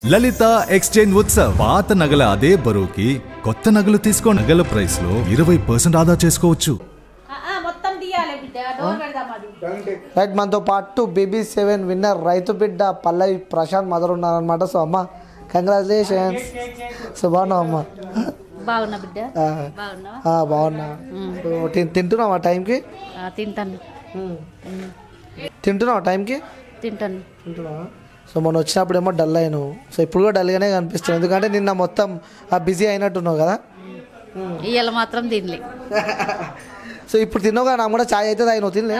లలిత exchange Utsav పాత నగల అదే బరువుకి కొత్త నగలు తీసుకో నగల ప్రైస్ లో 20% ఆదా చేసుకోవచ్చు. రైట్, మనతో పాటు BB7 విన్నర్ రైతు బిడ్డ పల్లవి ప్రశాంత్ మదర్ ఉన్నారనమాట. సో అమ్మ కంగ్రాచులేషన్స్. సో బాగున్నావు అమ్మ? బాగున్నా బిడ్డ. బాగున్నా. తింటున్నావా టైంకి? తింటున్నావా టైంకి? తింటున్నావా? సో మొన్న వచ్చినప్పుడేమో డల్ అయినావు. సో ఇప్పుడు కూడా డల్గానే కనిపిస్తుంది, ఎందుకంటే నిన్న మొత్తం బిజీ అయినట్టున్నావు కదా. ఇవాళ మాత్రం తినలే. సో ఇప్పుడు తిన్నావు కదా, నాకు కూడా ఛాయ్ అయితే తాగినావు. తినలే?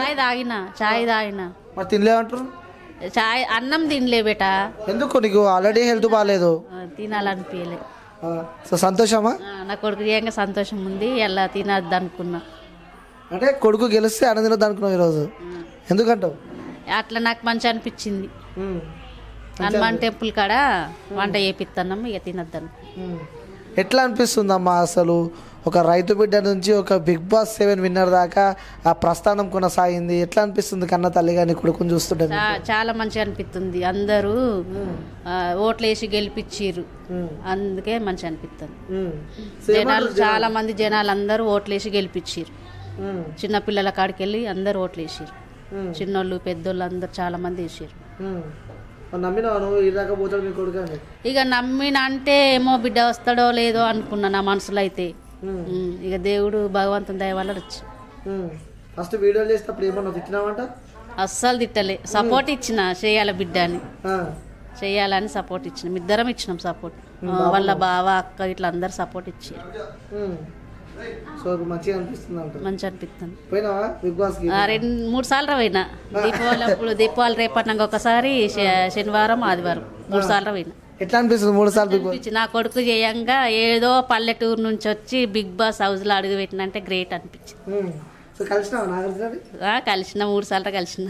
చాయ్ తాగినా. మరి తినలేమంటారు? చాయ్ అన్నం తినలే బేటా. ఎందుకు? నీకు ఆల్రెడీ హెల్త్ బాగాలేదు, తినాలనిపించలే. సో సంతోషమా? నా కొడుకు చేయంగా సంతోషం ఉంది. ఎలా తినద్దు అనుకున్నా. అంటే కొడుకు గెలిస్తే అన్నం తినద్దు అనుకున్నావు ఈరోజు, ఎందుకంటావు? అట్లా నాకు మంచి అనిపించింది. హనుమాన్ టెంపుల్ కాడ వంట చేపిస్తున్నాము, ఇక తినద్దాను. ఎట్లా అనిపిస్తుందమ్మా అసలు ఒక రైతు బిడ్డ నుంచి ఒక BigBoss 7 విన్నర్ దాకా ఆ ప్రస్థానం కొనసాగింది? ఎట్లా అనిపిస్తుంది కన్న తల్లి కానీ కొడుకుని చూస్తుంటే? చాలా మంచిగా అనిపిస్తుంది. అందరూ ఓట్లు వేసి గెలిపించారు, అందుకే మంచి అనిపిస్తుంది. జనాలు చాలా మంది జనాలు అందరూ ఓట్లు వేసి గెలిపించారు. చిన్న పిల్లల కాడికి వెళ్ళి అందరు ఓట్లు వేసారు. చిన్నోళ్ళు పెద్దోళ్ళు అందరు చాలా మంది వేసారు. ఇక నమ్మిన అంటే ఏమో బిడ్డ వస్తాడో లేదో అనుకున్నా నా మనసులో అయితే. ఇక దేవుడు భగవంతుని దయ వల్ల వచ్చి ఫస్ట్ వీడియోలు చేసేటప్పుడు ఏమన్నా తిట్టినావంట? అస్సలు తిట్టలే, సపోర్ట్ ఇచ్చిన చేయాలి బిడ్డ అని, చేయాలని సపోర్ట్ ఇచ్చిన. ఇద్దరం ఇచ్చినాం సపోర్ట్. వాళ్ళ బావ అక్క ఇట్లా అందరు సపోర్ట్ ఇచ్చారు. మంచిగా అనిపిస్తుంది. మంచి అనిపిస్తుంది. 2-3 సార్లు పోయినా. దీపావళి అప్పుడు, దీపావళి రేపటినాక ఒకసారి, శనివారం ఆదివారం 3 సార్లు పోయినా. ఎట్లా అనిపిస్తుంది 3 సార్లు? నా కొడుకు చేయంగా ఏదో పల్లెటూరు నుంచి వచ్చి BigBoss హౌస్ లో అడుగు పెట్టినంటే గ్రేట్ అనిపించింది. కలిసిన 3 సార్లు కలిసిన.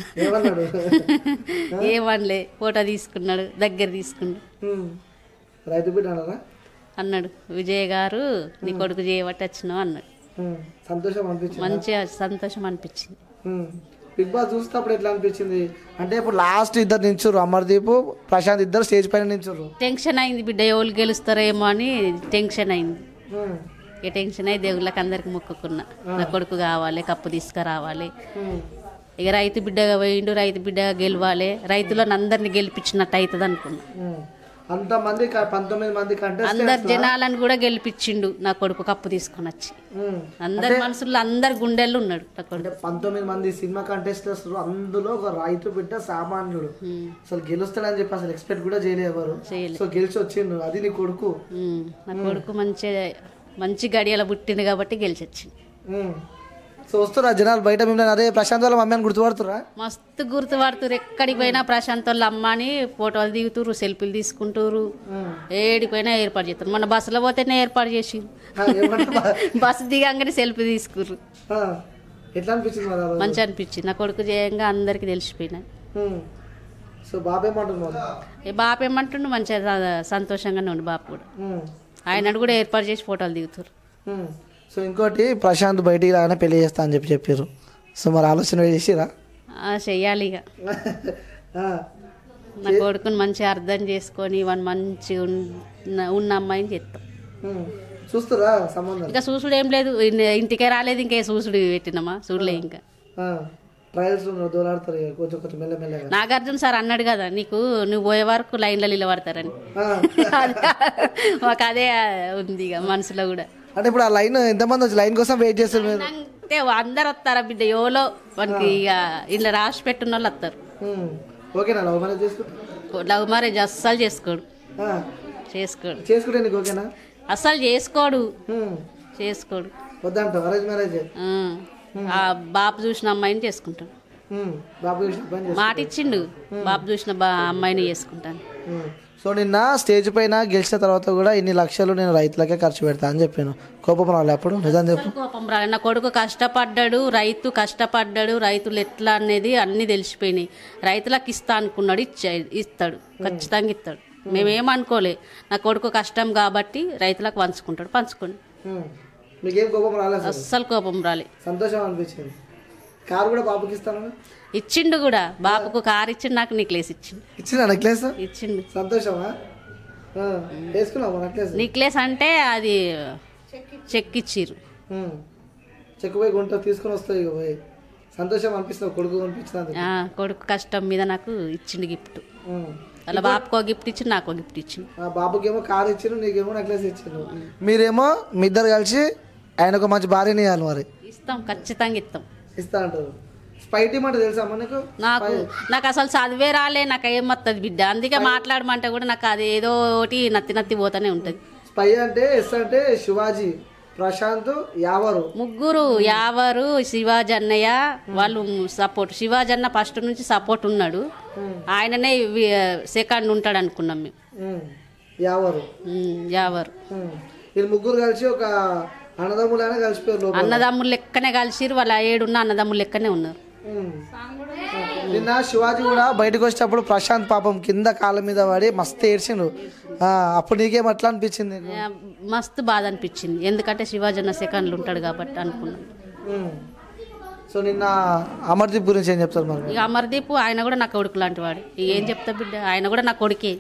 ఏమనలే, ఫోటో తీసుకున్నాడు, దగ్గర తీసుకున్నాడు. రైతు బిడ్డ అన్నాడు, విజయ్ గారు నీ కొడుకు చేయబట్టి వచ్చినావు అన్నాడు. సంతోషం అనిపించింది. మంచిగా సంతోషం అనిపించింది. BigBoss చూసినప్పుడు ఎట్లా అనిపించింది? అంటే ఇప్పుడు లాస్ట్ ఇద్దరు నించురు, అమర్దీప్ ప్రశాంత్ ఇద్దరు స్టేజ్ పైన నించురు. టెన్షన్ అయింది బిడ్డ, ఎవరు గెలుస్తారేమో అని టెన్షన్ అయింది. ఇక టెన్షన్ అయి దేవుళ్ళకి అందరికి మొక్కుకున్నా, నా కొడుకు కావాలి, కప్పు తీసుకురావాలి. ఇక రైతు బిడ్డగా పోయిండు, రైతు బిడ్డగా గెలవాలి, రైతులను అందరిని గెలిపించినట్టు అవుతుంది అనుకున్నా. అంతమంది 19 మంది అందరు జనాలను కూడా గెలిపించిండు నా కొడుకు కప్పు తీసుకొని వచ్చి. అందరి మనసుల్లో అందరు గుండెల్లో ఉన్నాడు నా కొడుకు. 19 మంది సినిమా కంటెస్టర్స్, అందులో ఒక రైతు బిడ్డ సామాన్యుడు. అసలు గెలుస్తాడని చెప్పి అసలు ఎక్స్పెక్ట్ కూడా చేయలేవారు. సో గెలిచి వచ్చిండు, అది నీ కొడుకు. నా కొడుకు మంచి గడియల పుట్టింది కాబట్టి గెలిచి వచ్చింది. సో వస్తురా జనాలు బయట మిమ్మల్ని, అదే ప్రశాంత్ వాళ్ళ మమ్మీ అని గుర్తుపడుతురా? మస్తు గుర్తుపడుతురు. ఎక్కడికి పోయినా ప్రశాంత్ వాళ్ళ అమ్మ అని ఫోటోలు దిగుతురు, సెల్ఫీలు తీసుకుంటారు. ఏడిపోయినా ఏర్పాటు చేస్తారు. మన బస్సులో పోతేనే ఏర్పాటు చేసి బస్సు దిగంగానే సెల్ఫీ తీసుకుర్రు. ఎట్లా అనిపించింది? మంచి అనిపించింది. నా కొడుకు చేయంగా అందరికి తెలిసిపోయినాయి. సో బాబు ఏమంటున్నాడు? బాపు ఏమంటుండు, మంచిగా సంతోషంగానే ఉండు బాపు కూడా. ఆయన కూడా ఏర్పాటు చేసి ఫోటోలు దిగుతారు. సో ఇంకోటి, ప్రశాంత్ బయటికి రాగానే పెళ్లి చేస్తా అని చెప్పారు. సో మరి ఆలోచన చేసిరా? చెయ్యాలి. ఇక నా కొడుకుని మంచిగా అర్థం చేసుకొని వాడిని మంచిగా ఉన్న అమ్మాయిని చేస్తాం. చూస్తారా సంబంధం? ఇంకా చూసుడు ఏం లేదు, ఇంటికే రాలేదు, ఇంకే చూసుడు పెట్టినామా చూడలే. ఇంకా నాగార్జున సార్ అన్నాడు కదా, నువ్వు పోయే వరకు లైన్లో నిలబడతారని. మాకు అదే ఉంది ఇక మనసులో కూడా. అంటే ఇప్పుడు ఆ లైన్ ఎంతమంది వచ్చి లైన్ కోసం వెయిట్ చేస్తారు? అంటే అందరు వస్తారా బిడ్డ, ఎవరో మనకి ఇక ఇలా రాసి పెట్టిన వాళ్ళు వస్తారు. ఓకేనా? లవ్ మ్యారేజ్ లవ్ మ్యారేజ్ అస్సలు చేసుకోడు. చేసుకుంటే నీకు ఓకేనా? అస్సలు చేసుకోడు. వద్దంట అరేంజ్ మ్యారేజ్. ఆ బాబు చూసిన అమ్మాయిని చేసుకుంటాడు. మాట ఇచ్చిండు, బాబు చూసిన అమ్మాయిని చేసుకుంటాను. సో నిన్న స్టేజ్ పైన గెలిచిన తర్వాత కూడా ఇన్ని లక్షలు నేను రైతులకే ఖర్చు పెడతా అని చెప్పాను. కోపం రాలే అప్పుడు? నిజం చెప్పు. కోపం రాలే. నా కొడుకు కష్టపడ్డాడు, కష్టపడ్డాడు, రైతులు ఎట్లా అనేది అన్ని తెలిసిపోయినాయి. రైతులకు ఇస్తా అనుకున్నాడు, ఇస్తాడు, ఖచ్చితంగా ఇస్తాడు. మేమేమనుకోలే, నా కొడుకు కష్టం కాబట్టి రైతులకు పంచుకోండి. మీకేం కోపం రాలేదు? అస్సలు కోపం రాలే, సంతోషం అనిపించింది. కారు కూడా బాబుకి ఇస్తాను ఇచ్చిండు కూడా. బాబుకు కారు ఇచ్చిండు, నాకు నెక్లెస్ ఇచ్చిండు. నెక్లెస్ ఇచ్చిండు. సంతోషమా? వేసుకున్నావు నెక్లెస్? నెక్లెస్ అంటే అది చెక్ ఇచ్చిర్రు. చెక్ పోయి గుంట తీసుకొని వస్తాయి ఇక పోయి సంతోషం అనిపిస్తుంది కొడుకు అనిపించినందుకు. కొడుకు కష్టం మీద నాకు ఇచ్చిండు గిఫ్ట్. అలా బాబుకో గిఫ్ట్ ఇచ్చిండు, నాకో గిఫ్ట్ ఇచ్చిండు. బాబుకి ఏమో కార్ ఇచ్చిండు, నీకేమో నెక్లెస్ ఇచ్చిండు. మీరేమో మీ ఇద్దరు కలిసి ఆయన ఒక మంచి భార్యని ఇవ్వాలి. మరి ఇస్తాం, ఖచ్చితంగా ఇస్తా అంటారు. స్పైటీ మాట తెలుసా మనకు? నాకు అసలు చదివే రాలే, నాకు ఏమత్తది బిడ్డ, అందుకే మాట్లాడమంటే కూడా నాకు అది ఏదో ఒకటి నత్తి పోతానే ఉంటది. స్పై అంటే ఎస్ అంటే శివాజీ, ప్రశాంత్, యావరు, ముగ్గురు. యావరు, శివాజీ అన్నయ్య వాళ్ళు సపోర్ట్. శివాజీ అన్న ఫస్ట్ నుంచి సపోర్ట్ ఉన్నాడు, ఆయననే సెకండ్ ఉంటాడు అనుకున్నాం మేము. యావరు వీళ్ళు ముగ్గురు కలిసి ఒక అన్నదమ్ములైనా కలిసిపోయారు. అన్నదమ్ములు లెక్కనే కలిసిరు, వాళ్ళ 7 ఉన్న అన్నదమ్ములు లెక్కనే ఉన్నారు. నిన్న శివాజీ కూడా బయటకు వచ్చేటప్పుడు ప్రశాంత్ పాపం కింద కాళ్ళ మీద పడి మస్తు ఏడ్చిండు. అప్పుడు నీకేం అట్లా అనిపించింది? మస్తు బాధ అనిపించింది, ఎందుకంటే శివాజీ అన్న సెకండ్లు ఉంటాడు కాబట్టి అనుకున్నాను. సో నిన్న అమర్దీప్ గురించి ఏం చెప్తారు మరి? ఇక అమర్దీప్ ఆయన కూడా నా కొడుకు లాంటి వాడు, ఇక ఏం చెప్తా బిడ్డ, ఆయన కూడా నా కొడుకే,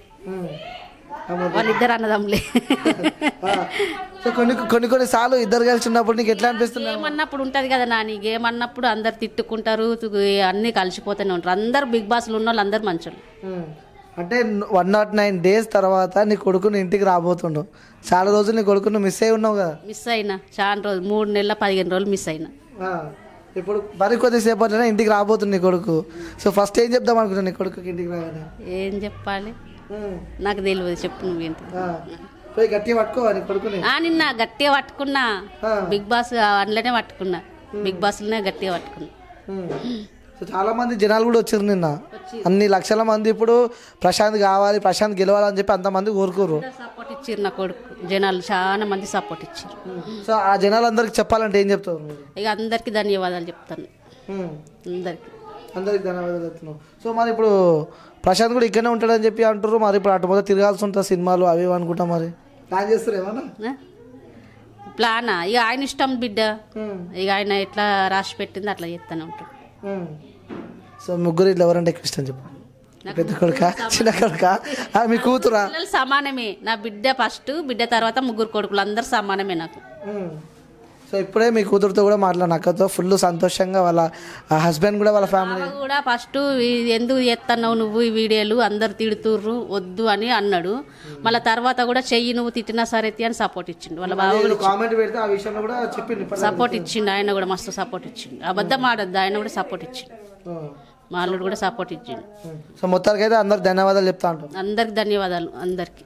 వాళ్ళిద్దరు అన్నదమ్ములే. కొన్ని సార్లు ఇద్దరు కలిసి ఉన్నప్పుడు నీకు ఎట్లా అనిపిస్తుంది? ఏమన్నప్పుడు ఉంటది కదా నాని, ఏమన్నప్పుడు అందరు తిట్టుకుంటారు, అన్ని కలిసిపోతూనే ఉంటారు. అందరు బిగ్ బాస్ లో ఉన్న వాళ్ళు అందరు మంచోళ్ళు. అంటే 109 days తర్వాత నీ కొడుకుని ఇంటికి రాబోతుండు. చాలా రోజులు నీ కొడుకును మిస్ అయి ఉన్నావు కదా? మిస్ అయినా చాలా రోజులు, 3 నెలల 15 రోజులు మిస్ అయినా. ఇప్పుడు మరి కొద్దిసేపట్లోనే ఇంటికి రాబోతుంది నీ కొడుకు. సో ఫస్ట్ ఏం చెప్దాం అనుకుంటున్నా నీ కొడుకుకి ఇంటికి రాగానే? ఏం చెప్పాలి నాకు తెలియదు, చెప్పు నువ్వేంటి. గట్టిగా పట్టుకోవాలి కొడుకుని. నిన్న గట్టిగా పట్టుకున్నా, బిగ్ బాస్ అందులోనే పట్టుకున్నా, బిగ్ బాస్ లోనే గట్టిగా పట్టుకున్నా. సో చాలా మంది జనాలు కూడా వచ్చారు నిన్న, అన్ని లక్షల మంది. ఇప్పుడు ప్రశాంత్ కావాలి, ప్రశాంత్ గెలవాలని చెప్పి అంతమంది కోరుకోరు. సపోర్ట్ ఇచ్చారు నా కొడుకు, జనాలు చాలా మంది సపోర్ట్ ఇచ్చారు. సో ఆ జనాలందరికి చెప్పాలంటే ఏం చెప్తారు? ఇక అందరికి ధన్యవాదాలు చెప్తాను, అందరికి ధన్యవాదాలు చెప్తున్నావు. సో మరి ఇప్పుడు ప్రశాంత్ కూడా ఇక్కడనే ఉంటాడని చెప్పి అంటారు. మరి ఇప్పుడు అటు మొదలు తిరగాల్సి ఉంటుంది, సినిమాలు అవి అనుకుంటా. మరి ప్లాన్ చేస్తారు ఏమన్నా? ప్లానా? ఇక ఆయన ఇష్టం బిడ్డ, ఇక ఆయన ఎట్లా రాసి పెట్టింది అట్లా చేస్తూనే ఉంటాడు. సో ముగ్గురు ఇట్లా ఎవరంటే ఎక్కువ ఇష్టం చెప్పు? పెద్ద కొడుక, చిన్న కొడుక, మీ కూతురా? సమానమే, నా బిడ్డ ఫస్ట్, బిడ్డ తర్వాత ముగ్గురు కొడుకులు, అందరు సమానమే నాకు. సో ఇప్పుడే మీ కూతురుతో కూడా మాట్లాడిన, అక్కతో ఫుల్ సంతోషంగా, వాళ్ళ హస్బెండ్ కూడా, వాళ్ళ ఫ్యామిలీ కూడా ఫస్ట్ ఎందుకు చేస్తున్నావు నువ్వు ఈ వీడియోలు, అందరు తిడుతుర్రు వద్దు అని అన్నాడు. మళ్ళీ తర్వాత కూడా చెయ్యి నువ్వు తిట్టినా సరే అని సపోర్ట్ ఇచ్చిండు. వాళ్ళ బాబు కామెంట్ పెడితే ఆ విషయంలో కూడా చెప్పిండు, సపోర్ట్ ఇచ్చిండు. ఆయన కూడా మస్తు సపోర్ట్ ఇచ్చిండు, అబద్ధం ఆడద్దు, ఆయన కూడా సపోర్ట్ ఇచ్చిండు, మా అల్లుడు కూడా సపోర్ట్ ఇచ్చిండు. సో మొత్తానికి అయితే అందరికి ధన్యవాదాలు చెప్తా ఉంటాం. అందరికి ధన్యవాదాలు అందరికి.